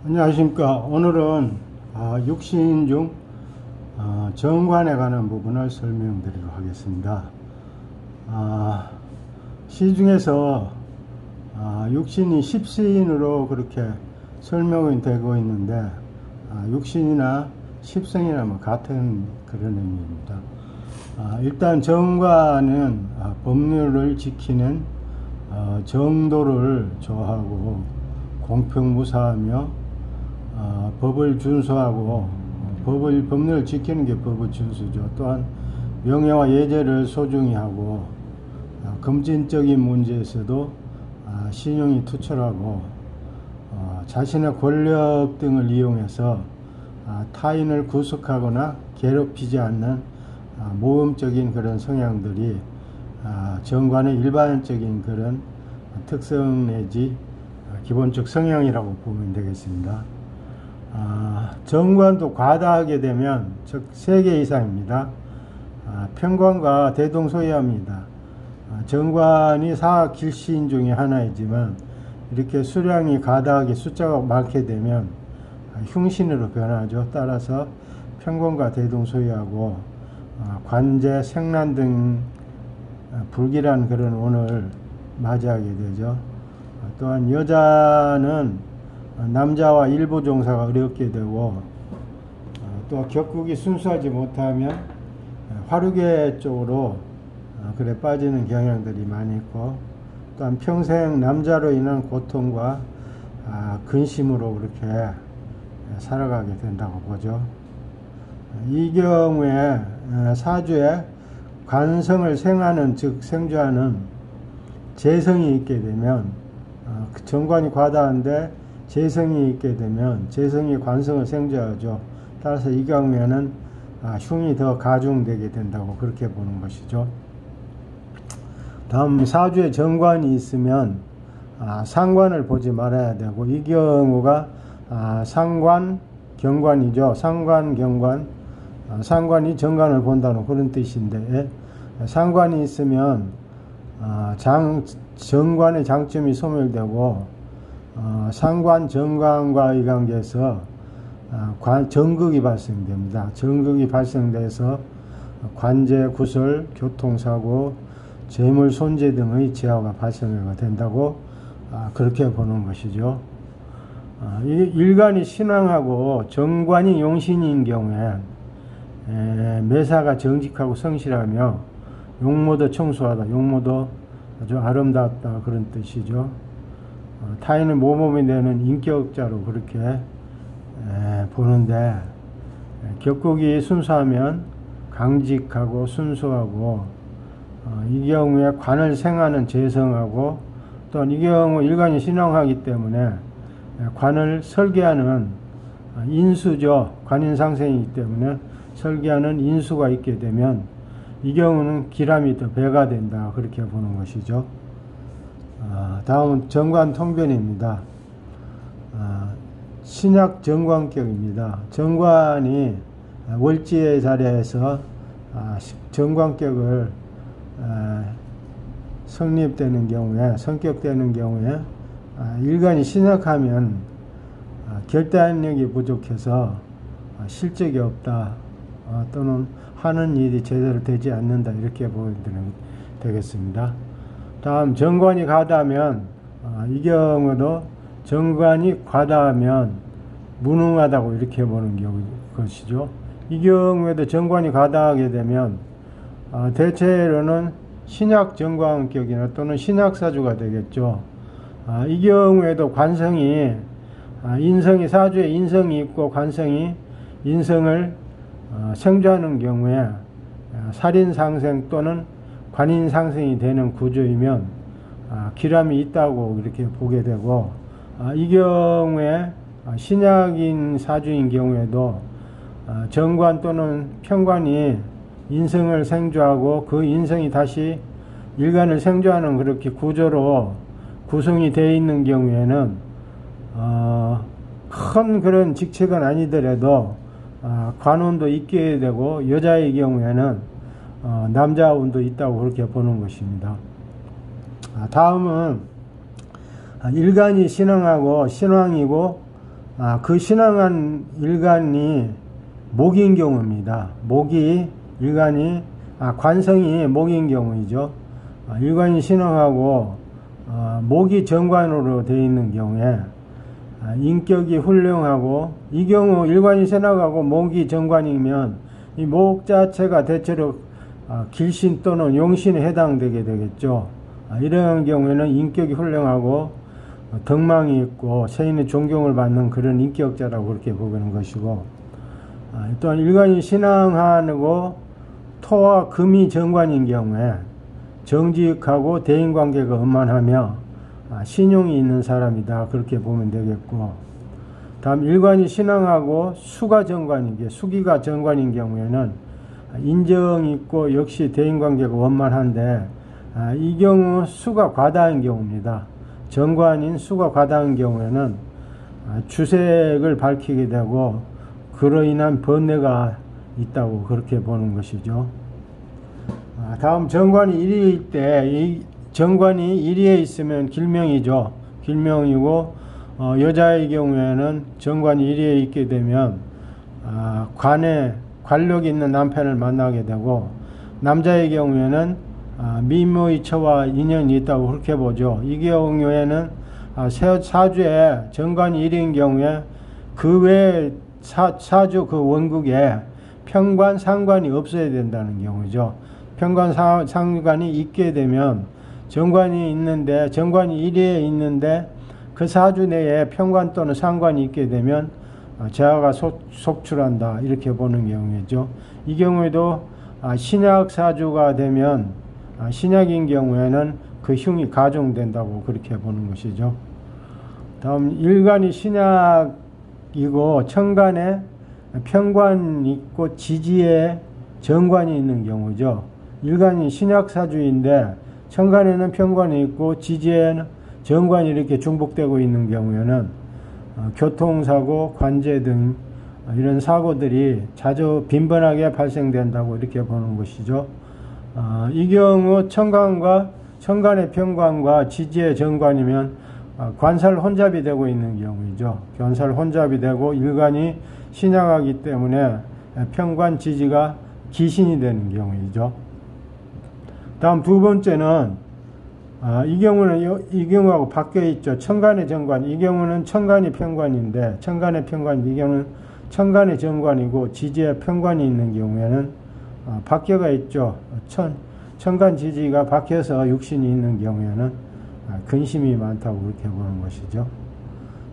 안녕하십니까. 오늘은 육신 중 정관에 관한 부분을 설명드리도록 하겠습니다. 시중에서 육신이 십시인으로 그렇게 설명이 되고 있는데 육신이나 십성이나 뭐 같은 그런 의미입니다. 일단 정관은 법률을 지키는 정도를 조하고 공평무사하며 법을 준수하고 법률을 지키는 게 법의 준수죠. 또한 명예와 예절을 소중히 하고 금전적인 문제에서도 신용이 투철하고 자신의 권력 등을 이용해서 타인을 구속하거나 괴롭히지 않는 모험적인 그런 성향들이 정관의 일반적인 그런 특성 내지 기본적 성향이라고 보면 되겠습니다. 정관도 과다하게 되면 즉 3개 이상입니다. 편관과 대동소이합니다. 정관이 사길신 중에 하나이지만 이렇게 수량이 과다하게 숫자가 많게 되면 흉신으로 변하죠. 따라서 편관과 대동소이하고 관제, 생란 등 불길한 그런 운을 맞이하게 되죠. 또한 여자는 남자와 일부 종사가 어렵게 되고 또 격국이 순수하지 못하면 화류계 쪽으로 그래 빠지는 경향들이 많이 있고, 또한 평생 남자로 인한 고통과 근심으로 그렇게 살아가게 된다고 보죠. 이 경우에 사주에 관성을 생하는 즉 생주하는 재성이 있게 되면 정관이 과다한데 재성이 있게 되면 재성이 관성을 생주하죠. 따라서 이 경우에는 흉이 더 가중되게 된다고 그렇게 보는 것이죠. 다음 사주에 정관이 있으면 상관을 보지 말아야 되고, 이 경우가 상관 경관이죠. 상관 경관, 상관이 정관을 본다는 그런 뜻인데, 상관이 있으면 정관의 장점이 소멸되고 상관 정관과의 관계에서 정극이 발생됩니다. 정극이 발생돼서 관제, 구설, 교통사고, 재물 손재 등의 재화가 발생하게 된다고 그렇게 보는 것이죠. 일간이 신왕하고 정관이 용신인 경우에 매사가 정직하고 성실하며 용모도 청소하다, 용모도 아주 아름답다 그런 뜻이죠. 타인의 모범이 되는 인격자로 그렇게 보는데, 격국이 순수하면 강직하고 순수하고, 이 경우에 관을 생하는 재성하고, 또한 이 경우 일간이 신왕하기 때문에 관을 설계하는 인수죠. 관인상생이기 때문에 설계하는 인수가 있게 되면 이 경우는 기람이 더 배가 된다 그렇게 보는 것이죠. 다음은 정관 통변입니다. 신약 정관격입니다. 정관이 월지의 자리에서 정관격을 성립되는 경우에, 성격되는 경우에 일간이 신약하면 결단력이 부족해서 실적이 없다, 또는 하는 일이 제대로 되지 않는다 이렇게 보면 되겠습니다. 다음 정관이 과다하면 이 경우도 정관이 과다하면 무능하다고 이렇게 보는 것이죠. 이 경우에도 정관이 과다하게 되면 대체로는 신약 정관격이나 또는 신약사주가 되겠죠. 이 경우에도 관성이 인성이 사주에 인성이 있고 관성이 인성을 생주하는 경우에 살인상생 또는 관인상생이 되는 구조이면 기람이 있다고 이렇게 보게 되고, 이 경우에 신약인 사주인 경우에도 정관 또는 편관이 인성을 생주하고 그 인성이 다시 일간을 생주하는 그렇게 구조로 구성이 되어 있는 경우에는 큰 그런 직책은 아니더라도 관운도 있게 되고, 여자의 경우에는 남자 운도 있다고 그렇게 보는 것입니다. 다음은 일간이 신왕하고 신왕이고 그 신앙한 일간이 목인 경우입니다. 목이 일간이 관성이 목인 경우이죠. 일간이 신앙하고 목이 정관으로 되어 있는 경우에 인격이 훌륭하고, 이 경우 일관이 신앙하고 목이 정관이면 이 목 자체가 대체로 길신 또는 용신에 해당되게 되겠죠. 이런 경우에는 인격이 훌륭하고 덕망이 있고 세인의 존경을 받는 그런 인격자라고 그렇게 보는 것이고, 또한 일관이 신앙하고 토와 금이 정관인 경우에 정직하고 대인관계가 원만하며 신용이 있는 사람이다 그렇게 보면 되겠고, 다음 일관이 신앙하고 수가 정관인 게 수기가 정관인 경우에는 인정이 있고 역시 대인관계가 원만한데, 이 경우 수가 과다한 경우입니다. 정관인 수가 과다한 경우에는 주색을 밝히게 되고 그로 인한 번뇌가 있다고 그렇게 보는 것이죠. 다음 정관이 1위일 때, 이 정관이 1위에 있으면 길명이죠. 길명이고, 여자의 경우에는 정관이 1위에 있게 되면 관에 관력 있는 남편을 만나게 되고, 남자의 경우에는 미모의 처와 인연이 있다고 그렇게 보죠. 이 경우에는 사주에 정관이 1위인 경우에 그 외에 사주 그 원국에 편관, 상관이 없어야 된다는 경우죠. 편관, 상관이 있게 되면 정관이 있는데, 정관이 1위에 있는데 그 사주 내에 편관 또는 상관이 있게 되면 재화가 속출한다 이렇게 보는 경우이죠. 이 경우에도 신약 사주가 되면, 신약인 경우에는 그 흉이 가중된다고 그렇게 보는 것이죠. 다음 일간이 신약이고 천간에 편관이 있고 지지에 정관이 있는 경우죠. 일간이 신약 사주인데 천간에는 편관이 있고 지지에는 정관이 이렇게 중복되고 있는 경우에는 교통사고, 관제 등 이런 사고들이 자주 빈번하게 발생된다고 이렇게 보는 것이죠. 이 경우 천간의 편관과 지지의 정관이면 관살 혼잡이 되고 있는 경우이죠. 관살 혼잡이 되고 일간이 신약하기 때문에 편관, 지지가 기신이 되는 경우이죠. 다음 두 번째는 이 경우는 이 경우하고 바뀌어 있죠. 천간의 정관. 이 경우는 천간이 편관인데, 천간의 편관, 이 경우는 천간의 정관이고 지지의 편관이 있는 경우에는 바뀌어가 있죠. 천간 지지가 바뀌어서 육신이 있는 경우에는 근심이 많다고 그렇게 보는 것이죠.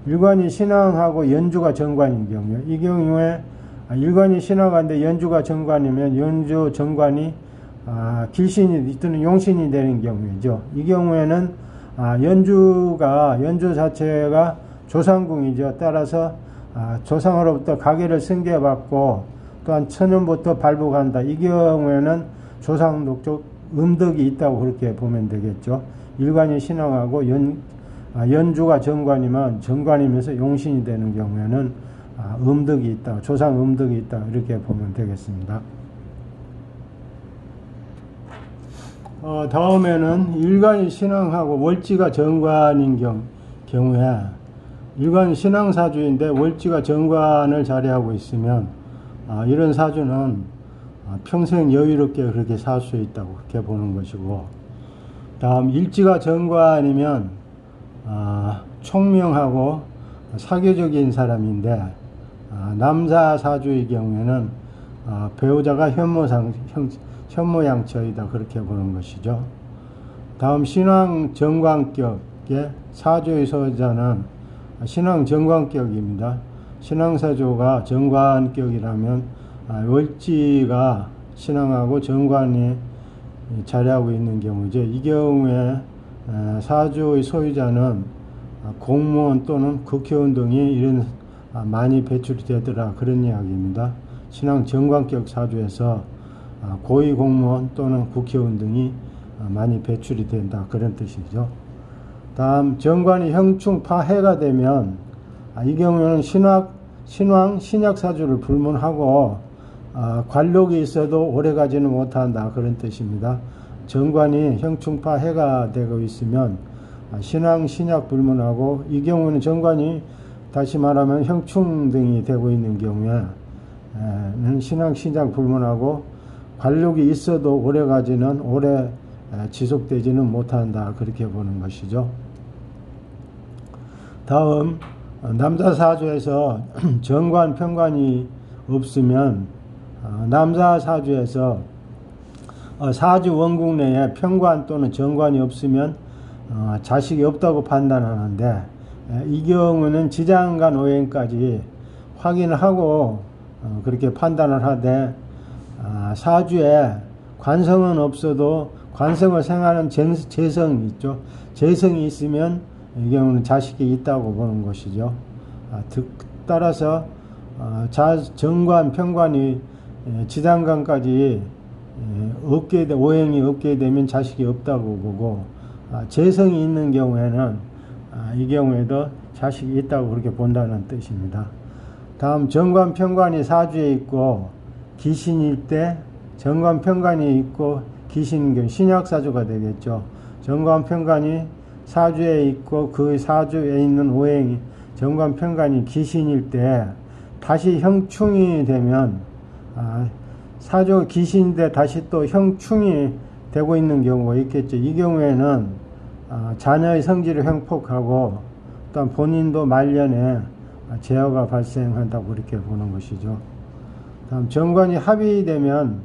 일관이 신앙하고 연주가 정관인 경우에, 이 경우에 일관이 신앙하는데 연주가 정관이면 연주 정관이 길신이 또는 용신이 되는 경우이죠. 이 경우에는 연주 자체가 조상궁이죠. 따라서 조상으로부터 가계를 승계받고 또한 천연부터 발복한다. 이 경우에는 조상 녹적 음덕이 있다고 그렇게 보면 되겠죠. 일관이 신앙하고 연주가 정관이면 정관이면서 용신이 되는 경우에는 음덕이 있다, 조상 음덕이 있다 이렇게 보면 되겠습니다. 다음에는 일간이 신앙하고 월지가 정관인 경우에, 일간 신앙사주인데 월지가 정관을 자리하고 있으면 이런 사주는 평생 여유롭게 그렇게 살 수 있다고 그렇게 보는 것이고, 다음 일지가 정관이면 총명하고 사교적인 사람인데, 남자 사주의 경우에는 배우자가 현모양처이다 그렇게 보는 것이죠. 다음 신왕 정관격의 사주의 소유자는 신왕 정관격입니다. 신왕사주가 정관격이라면 월지가 신왕하고 정관이 자리하고 있는 경우죠. 이 경우에 사주의 소유자는 공무원 또는 국회의원 등이 이런 많이 배출이 되더라 그런 이야기입니다. 신앙 정관격 사주에서 고위공무원 또는 국회의원 등이 많이 배출이 된다 그런 뜻이죠. 다음 정관이 형충파해가 되면 이 경우에는 신왕 신약사주를 불문하고 관록이 있어도 오래가지는 못한다 그런 뜻입니다. 정관이 형충파해가 되고 있으면 신왕 신약 불문하고, 이 경우는 정관이 다시 말하면 형충 등이 되고 있는 경우에는 신앙신장 불문하고 관록이 있어도 오래 지속되지는 못한다, 그렇게 보는 것이죠. 다음, 남자 사주에서 정관 편관이 없으면 남자 사주에서 사주 원국 내에 편관 또는 정관이 없으면 자식이 없다고 판단하는데, 이 경우는 지장간 오행까지 확인을 하고 그렇게 판단을 하되, 사주에 관성은 없어도 관성을 생하는 재성이 있죠. 재성이 있으면 이 경우는 자식이 있다고 보는 것이죠. 따라서 정관, 편관이 지장간까지 오행이 없게 되면 자식이 없다고 보고, 재성이 있는 경우에는 이 경우에도 자식이 있다고 그렇게 본다는 뜻입니다. 다음, 정관, 편관이 사주에 있고 기신일 때, 정관, 편관이 있고 기신인 경우 신약사주가 되겠죠. 정관, 편관이 사주에 있고 그 사주에 있는 오행이 정관, 편관이 기신일 때 다시 형충이 되면, 사주가 기신인데 다시 또 형충이 되고 있는 경우가 있겠죠. 이 경우에는 자녀의 성질을 횡폭하고 또한 본인도 말년에 재화가 발생한다고 그렇게 보는 것이죠. 다음, 정관이 합의되면,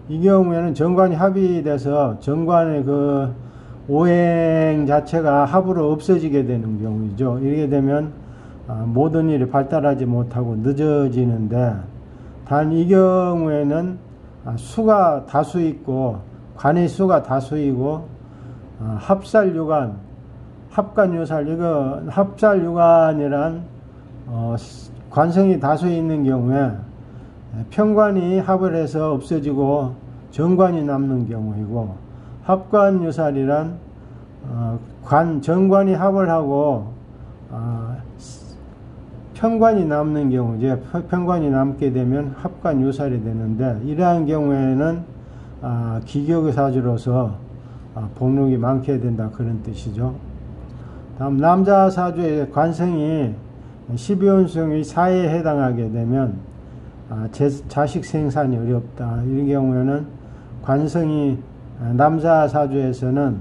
이 경우에는 정관이 합의돼서 정관의 그 오행 자체가 합으로 없어지게 되는 경우이죠. 이렇게 되면 모든 일이 발달하지 못하고 늦어지는데, 단 이 경우에는 수가 다수 있고 관의 수가 다수이고 합살유관, 합관유살, 이거 합살유관이란 관성이 다수 있는 경우에 편관이 합을 해서 없어지고 정관이 남는 경우이고, 합관유살이란 정관이 합을 하고 편관이 남는 경우, 이제 편관이 남게 되면 합관유살이 되는데, 이러한 경우에는 기격의 사주로서 복록이 많게 된다, 그런 뜻이죠. 다음, 남자 사주의 관성이 12운성의 사에 해당하게 되면 자식 생산이 어렵다. 이 경우에는 관성이 남자 사주에서는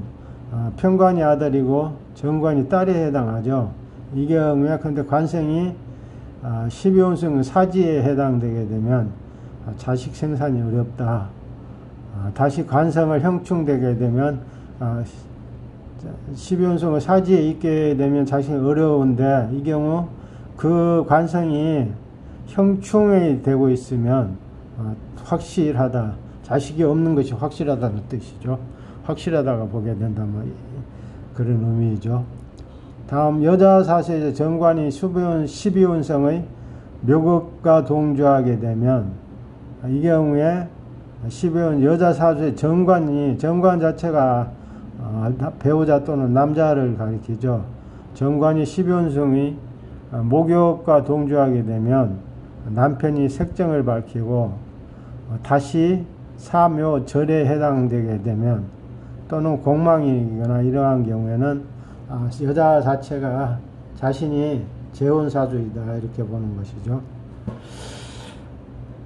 편관이 아들이고 정관이 딸에 해당하죠. 이 경우에 근데 관성이 12운성 사지에 해당되게 되면 자식 생산이 어렵다. 다시 관성을 형충되게 되면 12운성을 사지에 있게 되면 자식이 어려운데, 이 경우 그 관성이 형충이 되고 있으면 확실하다, 자식이 없는 것이 확실하다는 뜻이죠. 확실하다가 보게 된다면 그런 의미죠. 다음, 여자 사주의 정관이 12운성의 묘급과 동조하게 되면, 이 경우에 12운 여자 사주의 정관 자체가 배우자 또는 남자를 가리키죠. 정관이 12운성이 목욕과 동조하게 되면 남편이 색정을 밝히고 다시 사묘 절에 해당되게 되면, 또는 공망이거나 이러한 경우에는 여자 자체가 자신이 재혼사주이다, 이렇게 보는 것이죠.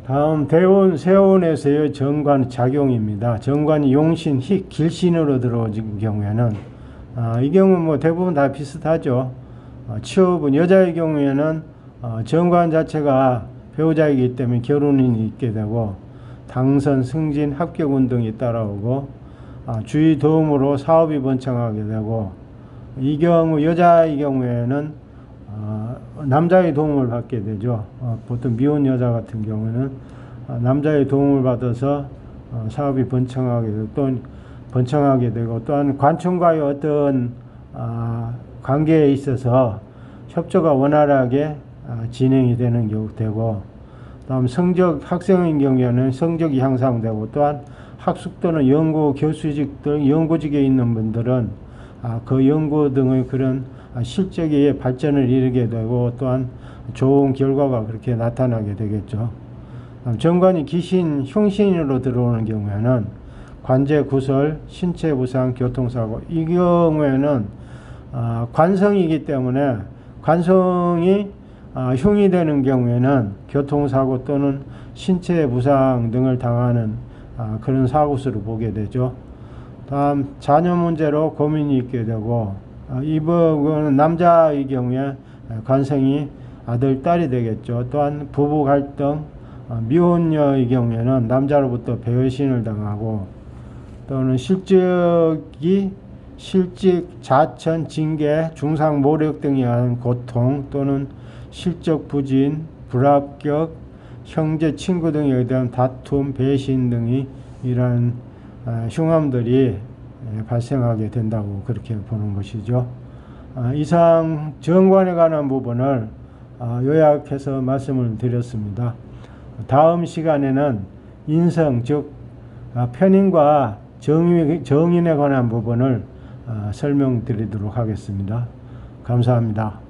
다음, 대운, 세운에서의 정관 작용입니다. 정관이 용신, 희, 길신으로 들어오는 경우에는 이 경우 뭐 대부분 다 비슷하죠. 취업은 여자의 경우에는 정관 자체가 배우자이기 때문에 결혼이 있게 되고, 당선, 승진, 합격 운동이 따라오고, 주의 도움으로 사업이 번창하게 되고, 이 경우 여자의 경우에는 남자의 도움을 받게 되죠. 보통 미혼 여자 같은 경우는 남자의 도움을 받아서 사업이 번창하게 되고, 또 번창하게 되고, 또한 관청과의 어떤 관계에 있어서 협조가 원활하게 진행이 되는 경우 되고, 다음, 학생인 경우에는 성적이 향상되고, 또한 학숙 또는 연구, 교수직 등 연구직에 있는 분들은 그 연구 등의 그런 실적의 발전을 이루게 되고, 또한 좋은 결과가 그렇게 나타나게 되겠죠. 정관이 기신, 흉신으로 들어오는 경우에는 관제 구설, 신체 부상, 교통사고, 이 경우에는 관성이기 때문에 관성이 흉이 되는 경우에는 교통사고 또는 신체 부상 등을 당하는 그런 사고수를 보게 되죠. 다음 자녀 문제로 고민이 있게 되고 이 부분은 남자의 경우에 관성이 아들, 딸이 되겠죠. 또한 부부 갈등, 미혼녀의 경우에는 남자로부터 배신을 당하고 또는 실직, 자천, 징계, 중상 모력 등에 의한 고통 또는 실적 부진, 불합격, 형제, 친구 등에 대한 다툼, 배신 등이 이러한 흉함들이 발생하게 된다고 그렇게 보는 것이죠. 이상 정관에 관한 부분을 요약해서 말씀을 드렸습니다. 다음 시간에는 인성, 즉 편인과 정인에 관한 부분을 설명드리도록 하겠습니다. 감사합니다.